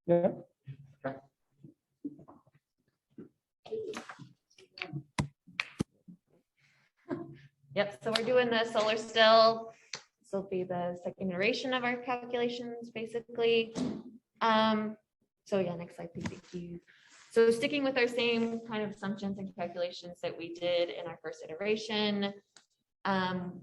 Yeah. Okay. Yep, so we're doing the solar still. This will be the second iteration of our calculations, basically. So yeah, next slide, please. Thank you. So sticking with our same kind of assumptions and calculations that we did in our first iteration,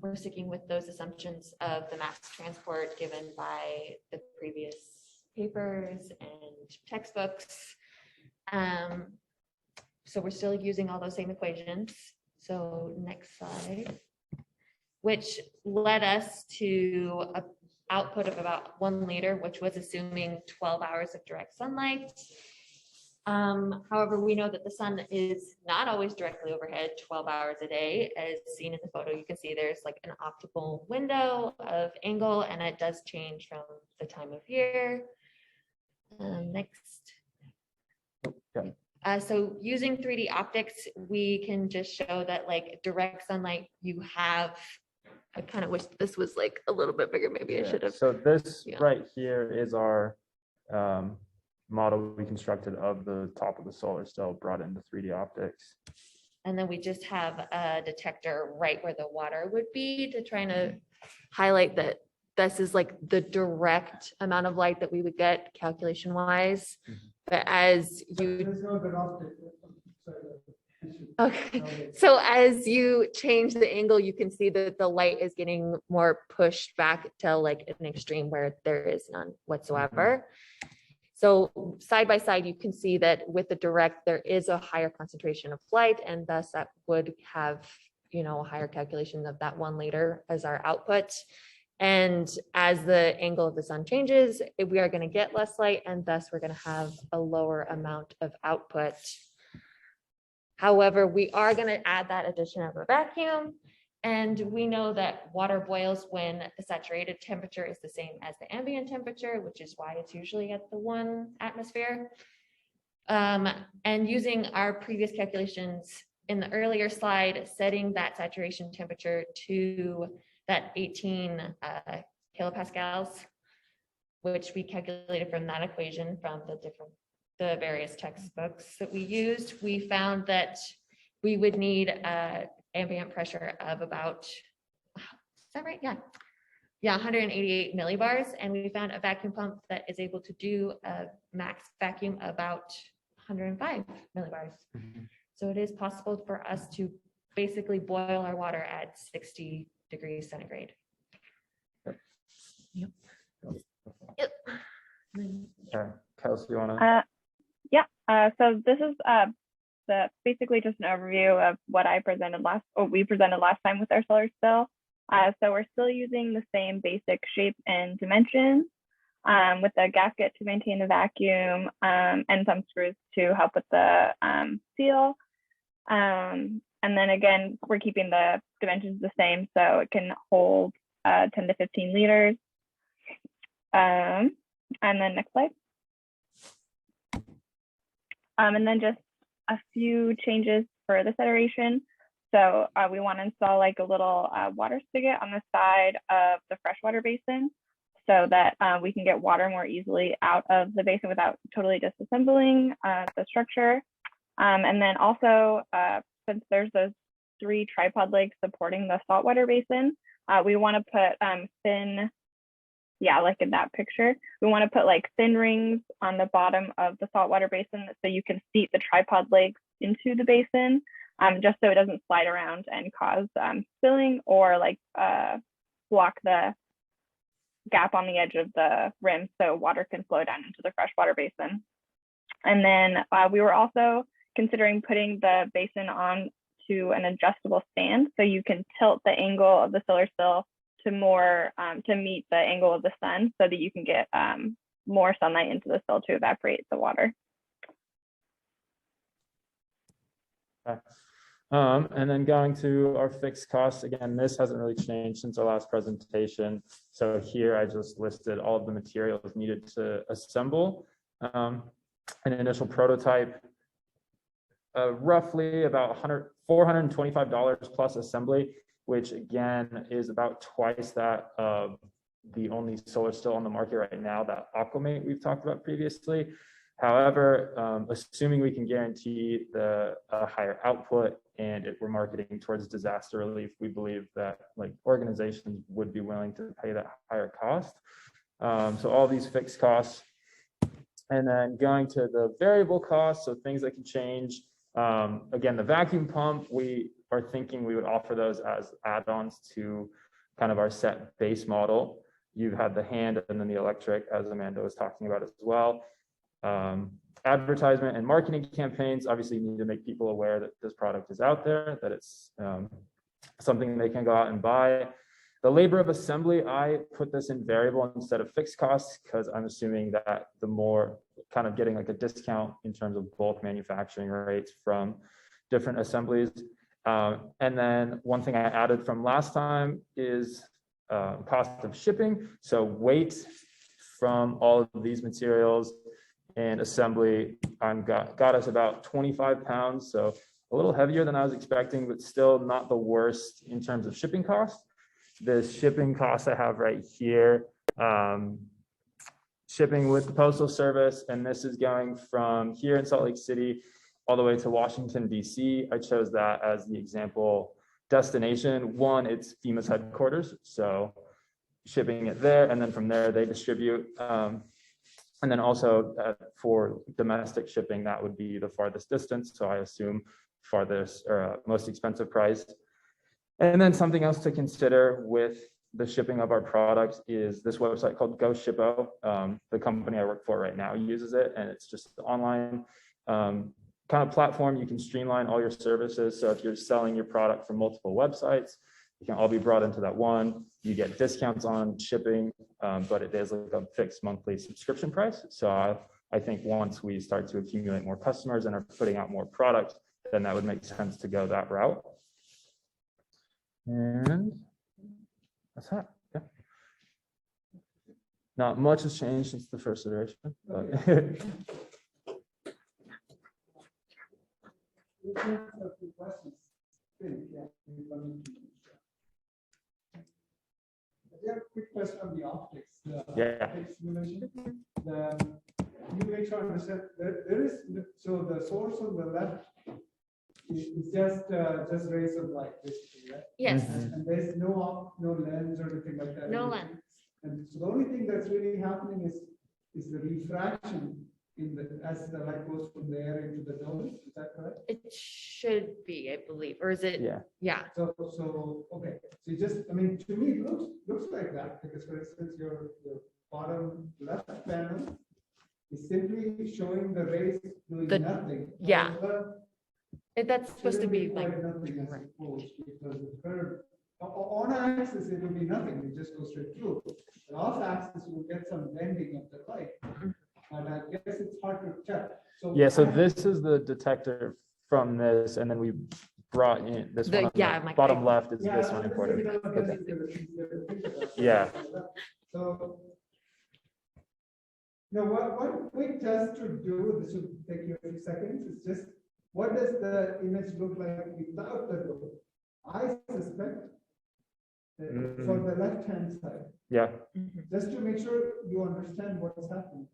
we're sticking with those assumptions of the mass transport given by the previous papers and textbooks. So we're still using all those same equations. So next slide, which led us to an output of about 1 liter, which was assuming 12 hours of direct sunlight. However, we know that the sun is not always directly overhead 12 hours a day, as seen in the photo. You can see there's like an optical window of angle, and it does change from the time of year. Next. Okay. So using 3D optics, we can just show that like direct sunlight, you have, I kind of wish this was like a little bit bigger. Maybe I should have. So this Yeah. right here is our model we constructed of the top of the solar cell brought into 3D optics. And then we just have a detector right where the water would be to try to highlight that this is like the direct amount of light that we would get calculation wise. But as you, There's no good optic. okay, so as you change the angle, you can see that the light is getting more pushed back to like an extreme where there is none whatsoever. So side by side, you can see that with the direct, there is a higher concentration of light, and thus that would have, you know, a higher calculation of that 1 liter as our output. And as the angle of the sun changes, we are going to get less light, and thus we're going to have a lower amount of output. However, we are going to add that addition of a vacuum. And we know that water boils when the saturated temperature is the same as the ambient temperature, which is why it's usually at the 1 atmosphere. And using our previous calculations in the earlier slide, setting that saturation temperature to that 18 kilopascals, which we calculated from that equation from the various textbooks that we used, we found that we would need ambient pressure of about, is that right? Yeah. Yeah, 188 millibars. And we found a vacuum pump that is able to do a max vacuum about 105 millibars. So it is possible for us to basically boil our water at 60 degrees centigrade. Yep. Okay, Kelsey, you wanna? So this is basically just an overview of what we presented last time with our solar still. So we're still using the same basic shape and dimensions with the gasket to maintain the vacuum and some screws to help with the seal. And then again, we're keeping the dimensions the same, so it can hold 10 to 15 liters. And then next slide. And then just a few changes for this iteration. So we want to install like a little water spigot on the side of the freshwater basin so that we can get water more easily out of the basin without totally disassembling the structure. And then also, since there's those 3 tripod legs supporting the saltwater basin, we want to put thin, like in that picture, we want to put like thin rings on the bottom of the saltwater basin so you can seat the tripod legs into the basin, just so it doesn't slide around and cause spilling or like block the gap on the edge of the rim so water can flow down into the freshwater basin. And then we were also considering putting the basin on to an adjustable stand so you can tilt the angle of the solar still to more to meet the angle of the sun so that you can get more sunlight into the still to evaporate the water. Okay. And then going to our fixed costs, again, this hasn't really changed since our last presentation. So here I just listed all of the materials needed to assemble an initial prototype, roughly about $425 plus assembly, which again is about twice that of the only solar still on the market right now, that Aquamate we've talked about previously. However, assuming we can guarantee the higher output and we're marketing towards disaster relief, we believe that like organizations would be willing to pay that higher cost. So all these fixed costs, and then going to the variable costs, so things that can change. Again, the vacuum pump, we are thinking we would offer those as add-ons to kind of our set base model. You had the hand and then the electric, as Amanda was talking about as well. Advertisement and marketing campaigns, obviously you need to make people aware that this product is out there, that it's something they can go out and buy. The labor of assembly, I put this in variable instead of fixed costs because I'm assuming that the more kind of getting like a discount in terms of bulk manufacturing rates from different assemblies. And then one thing I added from last time is cost of shipping. So weight from all of these materials and assembly got us about 25 pounds. So a little heavier than I was expecting, but still not the worst in terms of shipping costs. The shipping costs I have right here, shipping with the Postal Service, and this is going from here in Salt Lake City all the way to Washington, D.C. I chose that as the example destination. One, it's FEMA's headquarters, so shipping it there, and then from there they distribute. And then also for domestic shipping, that would be the farthest distance. So I assume farthest or most expensive price. And then something else to consider with the shipping of our products is this website called GoShippo. The company I work for right now uses it, and it's just an online kind of platform. You can streamline all your services. So if you're selling your product from multiple websites, you can all be brought into that one. You get discounts on shipping, but it is like a fixed monthly subscription price. So I think once we start to accumulate more customers and are putting out more products, then that would make sense to go that route. And that's that. Yeah. Not much has changed since the first iteration. But Yeah, quick question on the optics. Yeah. Optics you mentioned. You make sure to understand there is so the source on the left is just rays of light, basically, right? Yes, And there's no lens or anything like that. no lens. And so the only thing that's really happening is the refraction as the light goes from there into the dome. Is that correct? It should be, I believe, or is it? yeah. Yeah. So okay. So to me it looks like that, because for instance your bottom left panel is simply showing the rays doing nothing. Yeah. That's supposed to be like nothing as opposed, because the curve on axis it will be nothing, it just goes straight through. But off axis you will get some bending of the light. And I guess it's hard to check. So Yeah, so this is the detector from this, and then we brought in this one. Yeah, Bottom left is this one imported. Okay. Yeah. So now one quick test to do, this will take you a few seconds, is just what does the image look like without the door? I suspect for the left hand side. Yeah. Just to make sure you understand what's happening.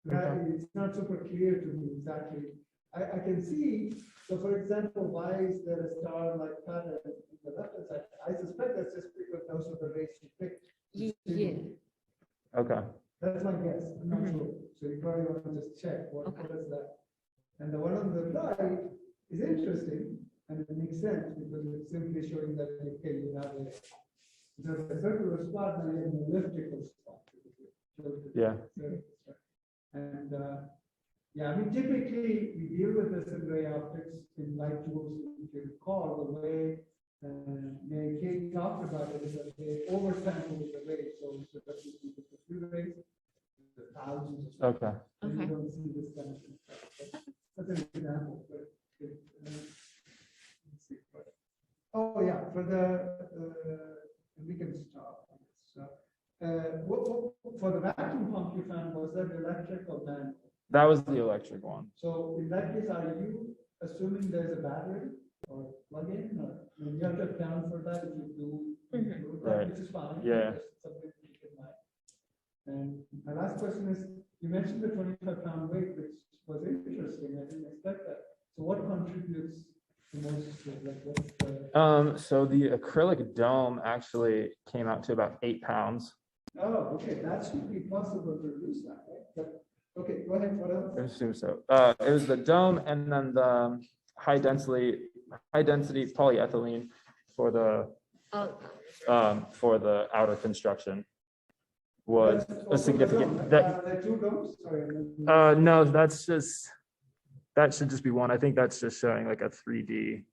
It's not super clear to me exactly. I can see, so for example, why is there a star-like pattern in the left hand side? I suspect that's just because those are the rays you picked. Yeah. Okay. That's my guess. I'm not sure. So you probably want to just check what is that. And the one on the right is interesting, and it makes sense because it's simply showing that okay, you have a circular spot and an elliptical spot. Yeah. And yeah, I mean, typically we deal with this in ray optics in light tools. If you recall, the way Mary Kate talked about it is that they oversample the rays. So that you see the few rays, the thousands of Okay. and you don't see this kind of stuff. That's an example. But let's see. Oh yeah, for we can stop. So, for the vacuum pump you found, was that electric or manual? That was the electric one. So in that case, are you assuming there's a battery or plug-in, or you have to account for that if you do include that, Right. which is fine. Yeah. That's something we can And my last question is, you mentioned the 25-pound weight, which was interesting. I didn't expect that. So what contributes the most to it? Like what's the... So the acrylic dome actually came out to about 8 pounds. Oh, okay, that should be possible to reduce that, right? But, okay, go ahead, what else? I assume so. It was the dome and then the high density polyethylene for the outer construction was a significant that the two domes? Sorry. no, that should just be one. I think that's just showing like a 3D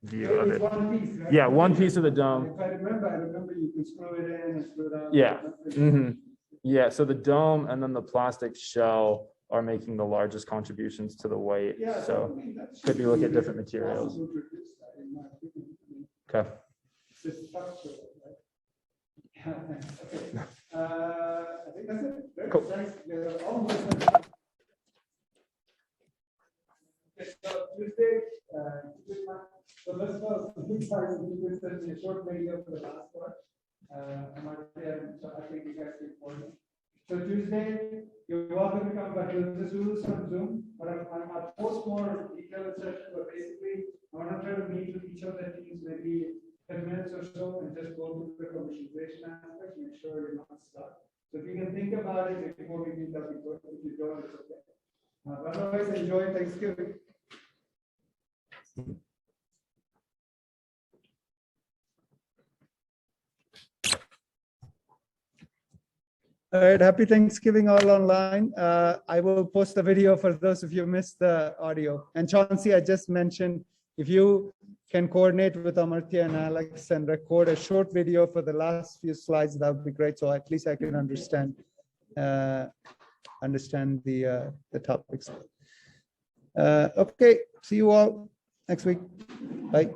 view of It's it. one piece, right? Yeah, one piece of the dome. If I remember you could screw it in and screw it out. Yeah. Yeah, so the dome and then the plastic shell are making the largest contributions to the weight. Yeah, So I mean, that should could be look at be different materials. possible to reduce that, in my opinion. I mean, Okay. it's just structural, right? Yeah, thanks. Okay. I think that's it. Very Cool. nice. We're almost done. Okay, so Tuesday, so let's go. You sent me a short video for the last part. So I think you guys can forward it. So Tuesday, you're welcome to come, but we'll just do this on Zoom. But I'll post more detailed session, but basically, I want to try to meet with each of the teams maybe 10 minutes or so and just go through the commercialization aspect, make sure you're not stuck. So if you can think about it before we meet up, if you don't, it's okay. Otherwise, enjoy Thanksgiving. All right, happy Thanksgiving all online. I will post the video for those of you who missed the audio. And Chauncey, I just mentioned, if you can coordinate with Amartya and Alex and record a short video for the last few slides, that would be great. So at least I can understand the topics. Okay, see you all next week. Bye.